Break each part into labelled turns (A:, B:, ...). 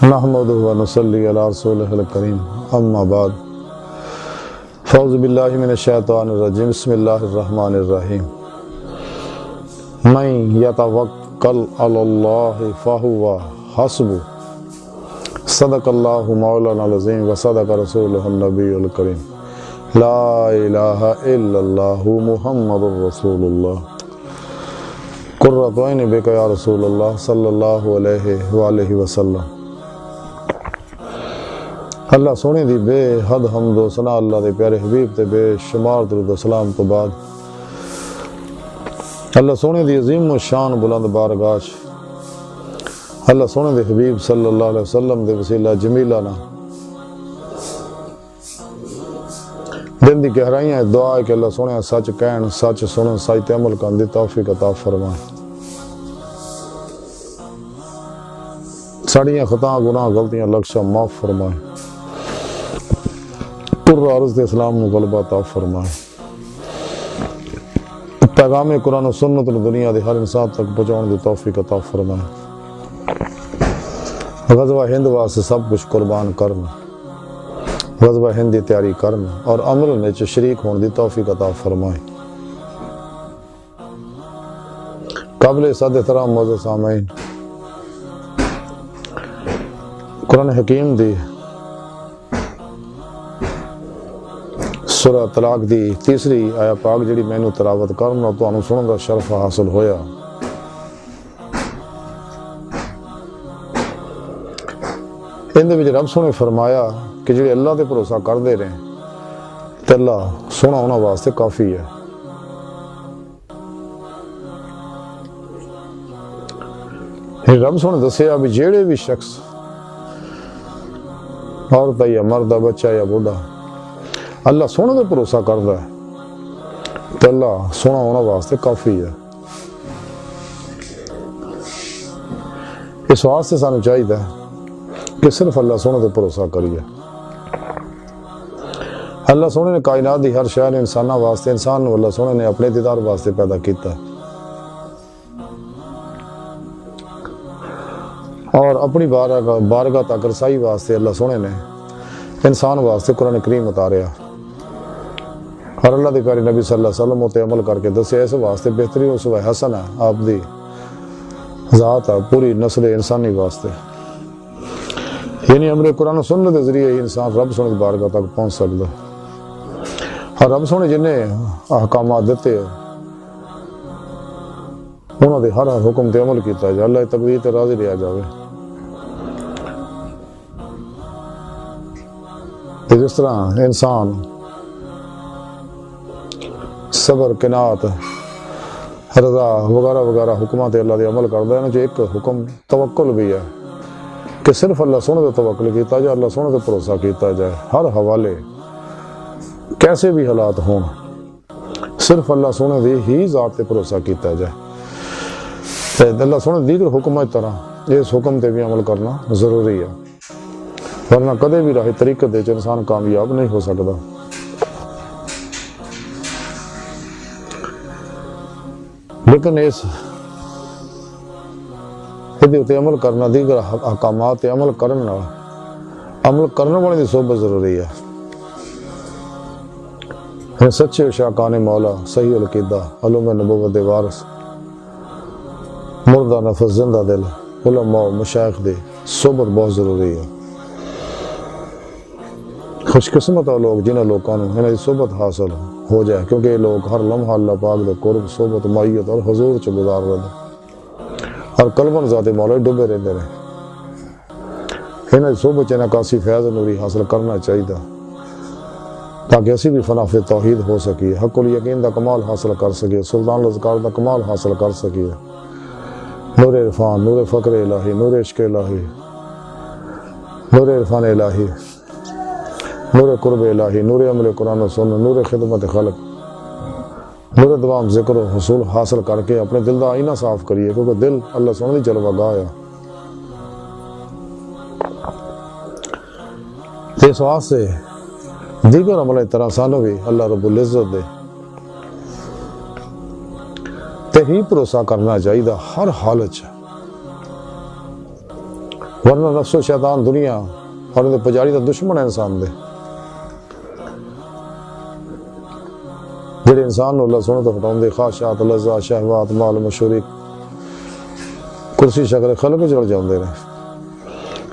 A: نحمدہ و نصلی علی رسولہ الکریم اما بعد فاعوذ باللہ من الشیطان الرجیم بسم اللہ الرحمن الرحیم من یتوکل علی اللہ فہو حسبہ صدق اللہ مولانا العظیم و صدق رسولہ النبی الکریم لا الہ الا اللہ محمد رسول اللہ قرۃ عین بک یا رسول اللہ صلی اللہ علیہ وآلہ وسلم۔ اللہ سونے دی بے حد حمد و ثنا اللہ دے پیارے حبیب تے بے شمار درود و سلام تو بعد اللہ سونے دی عظیم و شان بلند بارگاہ اللہ سونے دے حبیب صلی اللہ علیہ وسلم دے وسیلہ جمیلہ نا دل دی گہرائیاں دعا ہے کہ اللہ سونے سچ کہن سچ سنن سچ تے عمل کرن دی توفیق عطا فرمائے، ساڑیاں خطا گناہ غلطیاں لکشہ معاف فرمائے، عرض دے اسلام نو غلبہ عطا فرمائے، پیغام قرآن و سنت نو دنیا دے ہر انسان تک پہنچاؤن دی توفیق عطا فرمائے، غزوہ ہند واسطے سب کچھ قربان کرنا، غزوہ ہند دی تیاری کرنا اور عمل وچ شریک ہون دی توفیق عطا فرمائے۔ قابل صد احترام معزز سامعین، قرآن حکیم دی سورہ طلاق دی تیسری آیا پاک جڑی مینوں تلاوت کرنا تو انہوں سنن دا شرف حاصل ہویا۔ اندے وچ رب سونے فرمایا کہ جڑے اللہ تے بھروسہ کر دے رہے ہیں تے اللہ سونا انہاں واسطے کافی ہے۔ رب سونے دسیا بھی جیڑے بھی شخص عورت یا مرد بچہ یا بوڑھا اللہ سونے دے بھروسہ کردا ہے تے اللہ سونا ہونا واسطے کافی ہے۔ اس واسطے سانو چاہیے کہ صرف اللہ سونے دے بھروسہ کریے۔ اللہ سونے نے کائنات دی ہر شے نے انساناں واسطے، انسان نو اللہ سونے نے اپنے دیدار واسطے پیدا کیتا ہے اور اپنی بارگاہ تک رسائی واسطے اللہ سونے نے انسان واسطے قرآن کریم اتاریا اور اللہ دے پیارے نبی صلی اللہ علیہ وسلم تے عمل کر کے دسے اس واسطے بہترین اسوہ حسن ہے آپ دی ذات ہے پوری نسل انسانی واسطے، یعنی امر قرآن و سنت کے ذریعے ہی انسان رب سونے کی بارگاہ تک پہنچ سکتا اور رب سونے جنہیں احکامات دیتے انہوں نے ہر حکم تے عمل کیتا ہے اللہ تقدیر تے راضی لیا جاوے۔ جس طرح انسان صبر قناعت رضا وغیرہ وغیرہ حکمات اللہ دے عمل کرتا ہے جو ایک حکم توکل بھی ہے کہ صرف اللہ سونے دے توکل کیتا جائے، اللہ سونے دے بھروسہ کیتا جائے، ہر حوالے کیسے بھی حالات ہوں صرف اللہ سونے دی ہی ذات تے بھروسہ کیتا جائے۔ اللہ سونے دیگر حکمت طرح اس حکم تے بھی عمل کرنا ضروری ہے، ورنہ کدے بھی راہ طریقے دے انسان کامیاب نہیں ہو سکتا۔ لیکن اس تے عمل کرنا دیگر احکامات تے عمل کرنے والے دی صحبت ضروری ہے۔ سچے شاکان مولا صحیح العقیدہ علوم نبوت دے وارث مردہ نفس زندہ دل علماء و مشائخ دی صحبت بہت ضروری ہے۔ خوش قسمت ہے لوگ جنہیں لوگوں نے انہیں صحبت حاصل ہو جائے، کیونکہ یہ لوگ ہر لمحہ اللہ پاک دے قرب صحبت معیت اور حضور چ گزار رہے اور قلباً ذات مولا ڈبے رہتے رہے۔ انہیں صحبت چ نکاسی فیض نوری حاصل کرنا چاہیے تاکہ اسی بھی فنا فی توحید ہو سکیے، حق الیقین دا کمال حاصل کر سکیے، سلطان الاذکار دا کمال حاصل کر سکیے، نور عرفان، نور فقر الہی، نور عشق الہی، نور عرفان الہی، نور قرب الہی، نور عمل قرآن و سنت، نور خدمت خلق، نور دوام ذکر و حصول حاصل کر کے اپنے دل دا آئینہ صاف کریے، کیونکہ دل اللہ سونے دی جلوہ گاہ ہے۔ اس واسطے دیگر عمل طرح سانو بھی اللہ رب العزت دے تے ہی بھروسہ کرنا چاہیے ہر حالت۔ ورنہ نفس و شیطان دنیا اور ان پجاری دا دشمن ہے انسان دے، جڑے انسان نو اللہ سونے تو ہٹاؤں دے، خواہشات، لذات، شہوات، مال مشہوری، کرسی شکل خلق جڑ جاندے نے۔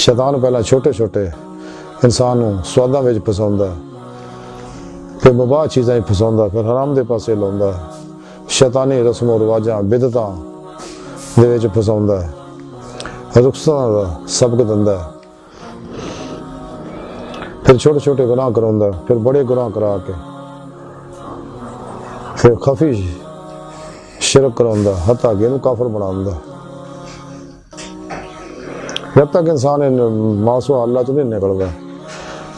A: شیطان پہلا چھوٹے چھوٹے انسان نو سواداں وچ پھساوندا ہے، پھر مباح چیزاں پھساوندا، پھر حرام دے پاسے لاوندا ہے، شیطانی رسم و رواجاں بدعتاں دے وچ پھساوندا ہے، رخصتاں دا سبق دیندا ہے، پھر چھوٹے چھوٹے گناہ کراوندا ہے، پھر بڑے گناہ کرا کے پھر خفی شرک کراوندا، حتیٰ کہ انہوں کافر بناوندا۔ جب تک انسان معصوم اللہ تو نہیں نکلدا،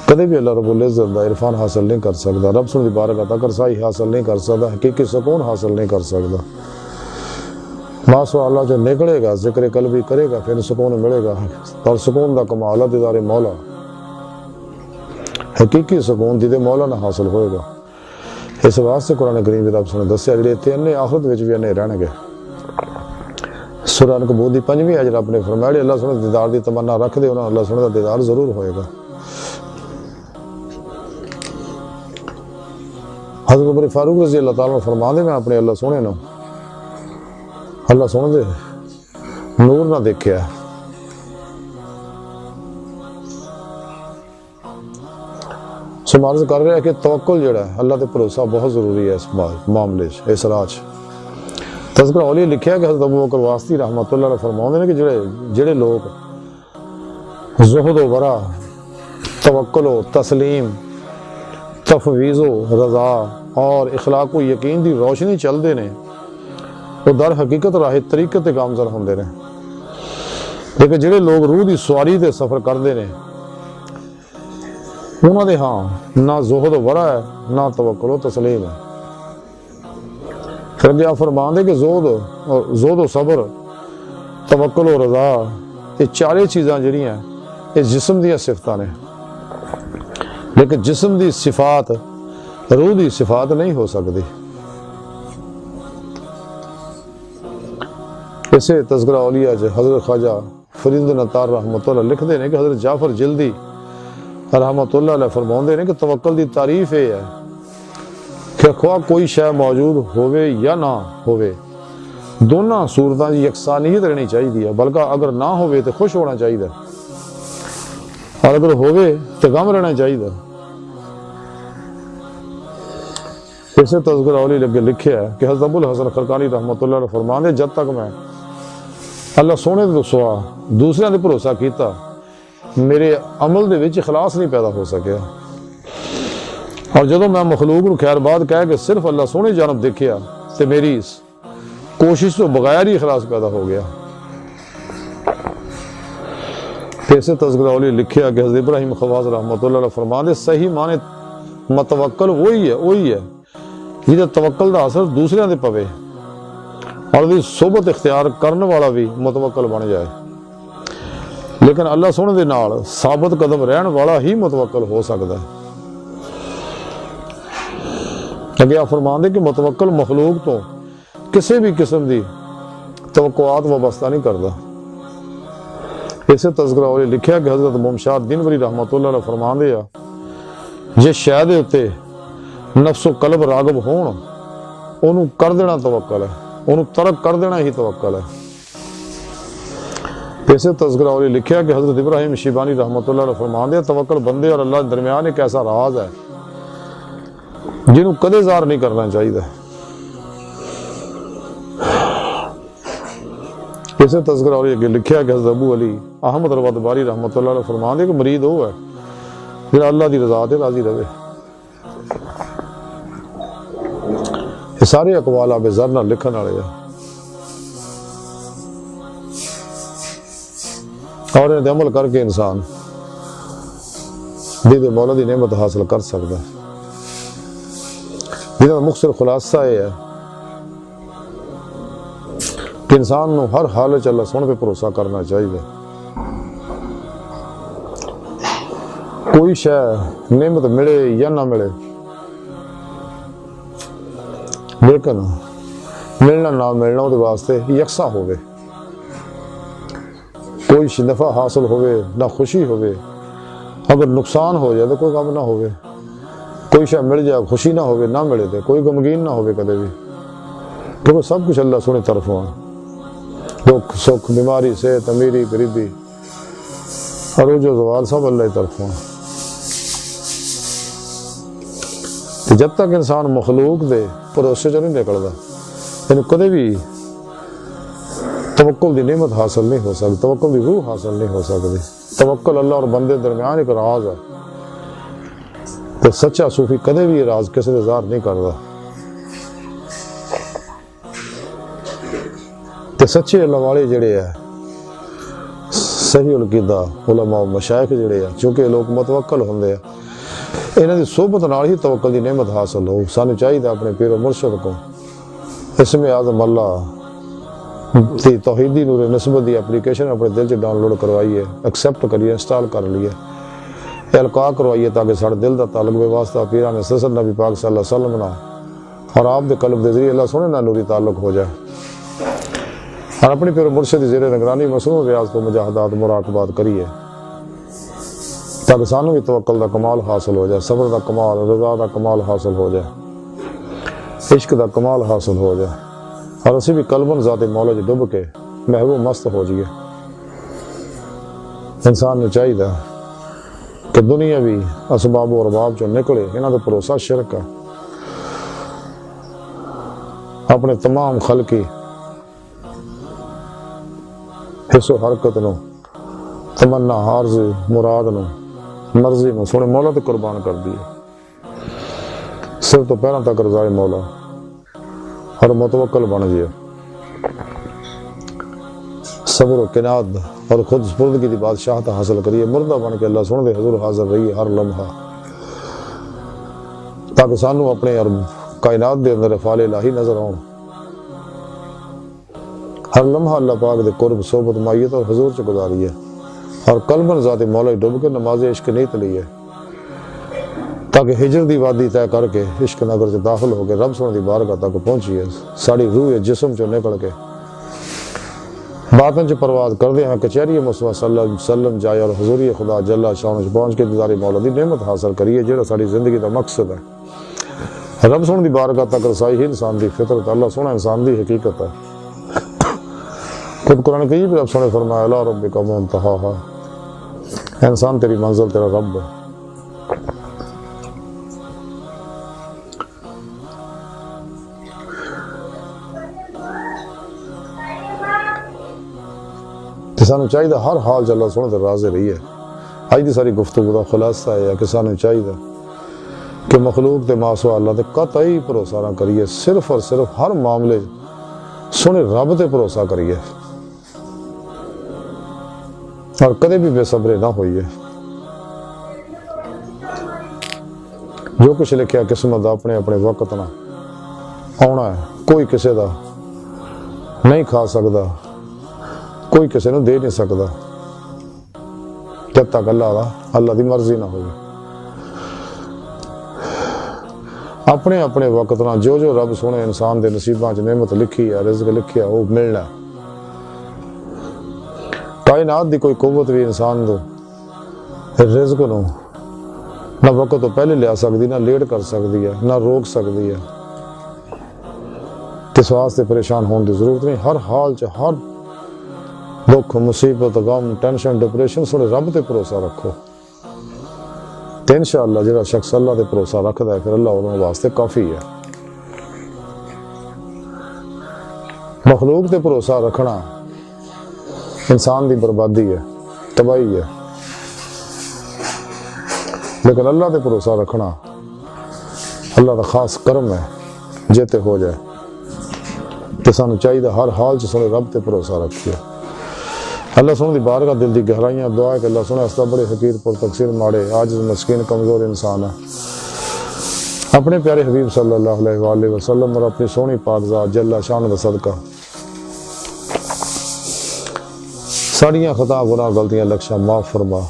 A: کدے بھی اللہ رب العزت دا عرفان حاصل نہیں کر سکتا، رب سن دی بارگاہ تک رسائی حاصل نہیں کر سکتا، حقیقی سکون حاصل نہیں کر سکتا۔ معصوم اللہ جو نکلے گا، ذکر قلبی کرے گا، پھر سکون ملے گا، اور سکون دا کمال دیدار مولا، حقیقی سکون دیدے مولا نہ حاصل ہوئے گا۔ اس واسطے قرآن کریم رب نے دسیا جڑے اتنے انے آخرت وچ بھی انے رہن گے۔ سورہ عنکبوت دی 5ویں آیت رب نے فرمایا اللہ سنے دیدار دی تمنا رکھ دے، انہاں اللہ سنے دا دیدار ضرور ہوئے گا۔ حضرت عمر فاروق رضی اللہ تعالیٰ فرما دے میں اپنے اللہ سونے نو اللہ سونے دے نور نہ دیکھیا، سو عرض کر رہا ہے کہ توکل جڑا ہے اللہ تے بھروسہ بہت ضروری ہے اس معاملے اس راہ۔ تذکرہ اولیاء لکھیا کہ حضرت ابو بکر واسطی رحمۃ اللہ علیہ فرماؤندے نے کہ جڑے لوگ زہد و ورع، توکل و تسلیم، تفویض و رضا اور اخلاق و یقین دی روشنی چلدے نے، وہ در حقیقت راہ طریقت تے گامزن ہوندے نے۔ لیکن جڑے لوگ روح دی سواری تے سفر کردے نے، انہاں دے ہاں نہ زہد و ورع ہے، نہ توکل و تسلیم ہے۔ پھر آپ فرمان دے کہ زہد و صبر، توکل و رضا، یہ چارے چیزاں جڑیاں یہ جسم دیا صفتاں نے، لیکن جسم دی صفات روح دی صفات نہیں ہو سکتی۔ اسے تذکرہ اولیاء حضرت خواجہ فرید نطار رحمۃ اللہ لکھ دے نے کہ حضرت جعفر جلدی رحمۃ اللہ علیہ فرماؤندے نے کہ توکل دی تعریف یہ ہے کہ خواہ کوئی شے موجود ہوئے یا نہ ہوئے، دونوں صورتاں دی یکسانیت رہنی چاہیے، بلکہ اگر نہ ہوئے تو خوش ہونا چاہیے، اور اگر ہوئے تو غم رہنا چاہیے۔ اسے تذکرہ اولیاء لگے لکھیا ہے کہ حضرت ابو الحسن خرقانی رحمۃ اللہ علیہ فرماندے جب تک میں اللہ سونے تو سوا دوسرے دے بھروسہ کیتا، میرے عمل دے وچ اخلاص نہیں پیدا ہو سکیا، اور جدوں میں مخلوق نو خیر بات کہہ کے صرف اللہ سونے جانب دیکھیا تے میری اس کوشش تو بغیر ہی اخلاص پیدا ہو گیا۔ ایسے تذکرہ اولیاء لکھیا کہ حضرت ابراہیم خواص رحمۃ اللہ علیہ فرماندے صحیح معنی متوکل وہی ہے جہاں توکل دا اثر دوسرے دے پوے اور دی صحبت اختیار کرنے والا بھی متوکل بن جائے، لیکن اللہ سونے دے نال ثابت قدم رہن والا ہی متوکل ہو سکتا ہے۔ اگے آپ فرماندے کہ متوکل مخلوق تو کسی بھی قسم دی توقعات وابستہ نہیں کرتا۔ اسے تذکرہ اولیاء لکھیا کہ حضرت ممشاد دینوری رحمۃ اللہ علیہ فرماندے آ جے شے دے اتے نفس و قلب راغب ہون، انہوں کر دینا توکل ہے، انہوں ترک کر دینا ہی توکل ہے۔ اسے تذکرہ اولیاء لکھیا کہ حضرت ابراہیم شیبانی رحمۃ اللہ علیہ فرماندے توکل بندے اور اللہ درمیان ایک ایسا راز ہے جنہوں کدے ظاہر نہیں کرنا چاہیے۔ اسے تذکرہ اولیاء لکھیا کہ حضرت ابو علی احمد روادباری رحمۃ اللہ علیہ فرماندے کہ مرید وہ ہے جنہوں اللہ دی رضا تے راضی رہے۔ یہ سارے اقوال آب ذر نہ لکھن والے ہیں، اور انہیں عمل کر کے انسان دید مولا دی نعمت حاصل کر سکتا ہے۔ جنہوں مختصر خلاصہ یہ ہے کہ انسان نو ہر حال اللہ سونے پہ بھروسہ کرنا چاہیے۔ کوئی شے نعمت ملے یا نہ ملے، لیکن ملنا نہ ملنا وہ واسطے یکساں ہوئے۔ کوئی کوئی نفع حاصل ہوئے نہ خوشی ہوئے، اگر نقصان ہو جائے تو کوئی غم نہ ہوئے، کوئی شے مل جائے خوشی نہ ہوئے نہ ملے تو کوئی غمگین نہ ہوئے کدے بھی، کیونکہ سب کچھ اللہ سونے طرفوں ہے، دکھ سکھ بیماری صحت امیری غریبی عروج و زوال سب اللہ کی طرفوں ہے۔ جب تک انسان مخلوق دے بھروسے چ نہیں نکلدا یعنی کدے بھی توکل دی نعمت حاصل نہیں ہو سکتی، توکل دی روح حاصل نہیں ہو سکتی۔ توکل اللہ اور بندے درمیان ایک راز ہے، تو سچا صوفی کدے بھی یہ راز کسی نے ظاہر نہیں کرتا۔ تے سچے اللہ والے جڑے ہیں صحیح العقیدہ علماء مشائخ جڑے ہیں، چونکہ لوگ متوکل ہوندے ہیں، انہاں دی صحبت نال ہی توکل دی نعمت حاصل ہو۔ سانو چاہیے اپنے پیر و مرشد کو اسم اعظم اللہ دی توحیدی نور نسبت دی اپلیکیشن اپنے دل چ ڈاؤن لوڈ کروائیے، ایکسیپٹ کریے، انسٹال کر لیے، القاء کروائیے تاکہ سارے دل دا تعلق بے واسطہ پیران سلسلہ نبی پاک صلی اللہ علیہ وسلم نہ اور آپ دے قلب دے ذریعے اللہ سونے نہ نوری تعلق ہو جائے، اور اپنی پیر مرشد زیر نگرانی مصنوع ریاض کو مجاہدات مراقبات کریے تاکہ سانو بھی توکل دا کمال حاصل ہو جائے، صبر دا کمال، رضا دا کمال حاصل ہو جائے، عشق دا کمال حاصل ہو جائے، اور اسی بھی قلباً ذات مولا جی ڈب کے محبوب مست ہو جائے۔ انسان نے چاہیے کہ دنیا بھی اسباب و ارباب جو نکلے انہاں دا بھروسہ شرک ہے، اپنے تمام خلقی حص و حرکت نو تمنا عارض مراد نو مرضی نو سونے مولا تے قربان کر دیے، سر تو پیروں تک رضائے مولا اور متوکل بن جائے، صبر و قناعت اور خود سپردگی دی بادشاہت حاصل کریے، مردہ بن کے اللہ سن دے حضور حاضر رہیے ہر لمحہ، تاکہ سانو اپنے اور کائنات دے اندر افعال الہی نظر آؤں، ہر لمحہ اللہ پاک دے قرب صحبت مائیت اور حضور چ گزاریے، اور قلباً ذات مولا ڈب کے نماز عشق نیت لیے، تاکہ ہجر دی وادی طے کر کے عشق نگر سے داخل ہو کے رب سونے دی بارگاہ تک پہنچیے، ساری روح جسم چو نکل کے باطن چ پرواز کر دے ہیں کچہری مصطفیٰ صلی اللہ علیہ وسلم جائے، اور حضوری خدا جل شان چ پہنچ کے دیدار مولا دی نعمت حاصل کریے، جہاں ساری زندگی دا مقصد ہے۔ رب سونے دی بارگاہ تک رسائی ہی انسان دی فطرت، اللہ سونا انسان دی حقیقت ہے۔ خود قرآن کریم رب سونے فرمایا الی ربک منتہاہا، انسان تیری منزل تیرا رب ہے۔ سانو چاہیے ہر حال چ اللہ سونے تے راضی رہیے۔ اج دی ساری گفتگو دا خلاصہ ہے کہ سانو چاہیے کہ مخلوق تے ماسوا اللہ تے قطعی بھروسہ نہ کریے، صرف اور صرف ہر معاملے سونے رب تے بھروسہ کریے، اور کدے بھی بے صبرے نہ ہوئیے۔ جو کچھ لکھیا قسمت دا اپنے اپنے وقت نہ آنا ہے، کوئی کسے دا نہیں کھا سکتا، کوئی کسی نو دے نہیں سکتا جب تک اللہ دی مرضی نہ ہوئے۔ اپنے اپنے وقت نہ جو جو رب سونے انسان دے نصیباں چ نعمت لکھی ہے، رزق لکھی ہے، وہ ملنا ہے۔ کائنات دی کوئی قوت بھی انسان دو رزق نو نہ وقت تو پہلے لیا سکتی، نہ لیٹ کر سکتی ہے، نہ روک سکتی ہے۔ کس واسطے پریشان ہونے کی ضرورت نہیں، ہر حال چ ہر دکھ مصیبت غم ٹینشن ڈپریشن سونے رب تے بھروسہ رکھو، تے انشاءاللہ جڑا شخص اللہ تے بھروسہ رکھدا ہے پھر اللہ انہاں واسطے کافی ہے۔ مخلوق تے بھروسہ رکھنا انسان دی بربادی ہے، تباہی ہے، لیکن اللہ تے بھروسہ رکھنا اللہ دا خاص کرم ہے، جیتے ہو جائے۔ تے سانو چاہیے ہر حال چ سونے رب تے بھروسہ رکھیے۔ اللہ سونے دی بارگاہ دل دی گہرائیاں دعا ہے کہ اللہ سونے استا بڑے حقیر پر تقصیر ماڑے عاجز مسکین کمزور انسان ہے، اپنے پیارے حبیب صلی اللہ علیہ وآلہ وسلم اور اپنی سونی پاک ذات جل شان دا صدقہ ساڑیاں خطا گناہ غلطیاں لکشاں معاف فرما،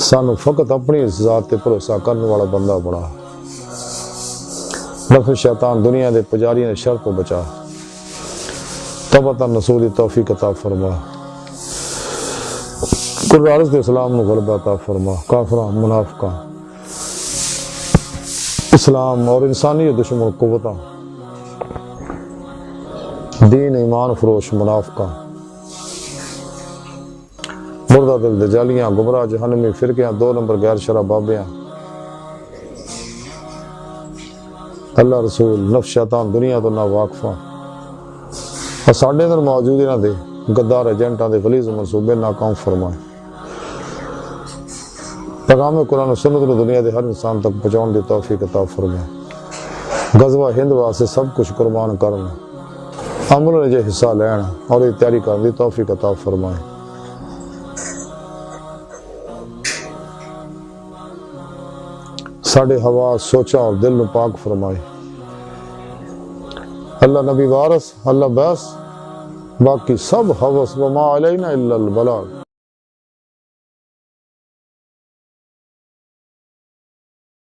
A: سانو فقط اپنی ذات تے بھروسہ کرنے والا بندہ بنا، نفس شیطان دنیا دے پجاریاں دے شر تو بچا، تبت النصور دی توفیق عطا فرما، قرآن کے اسلام نو غلبہ عطا فرما، کافراں منافقاں اسلام اور انسانی دشمن قوتاں دین ایمان فروش منافقاں مردہ دل دجالیاں گمراہ جہنمی فرقیاں 2 نمبر غیر شرع بابیاں اللہ رسول نفس شیطان دنیا تو نہ واقفاں اور ساڈے اندر موجود انہاں دے غدار ایجنٹاں دے غلیظ منصوبے ناکام فرمائے، پیغام قرآن و سنت نو دنیا دے ہر انسان تک پہنچاؤن دی توفیق عطا فرمائے، غزوہ ہند واسطے سب کچھ قربان کرنا، عمل نے جے حصہ لینا اور یہ تیاری کرنے دی توفیق عطا فرمائے۔ ساڑھے ہوا سوچا اور دل نو پاک فرمائے، اللہ نبی وارث اللہ بس باقی سب حوث وما علینا الا البلاغ۔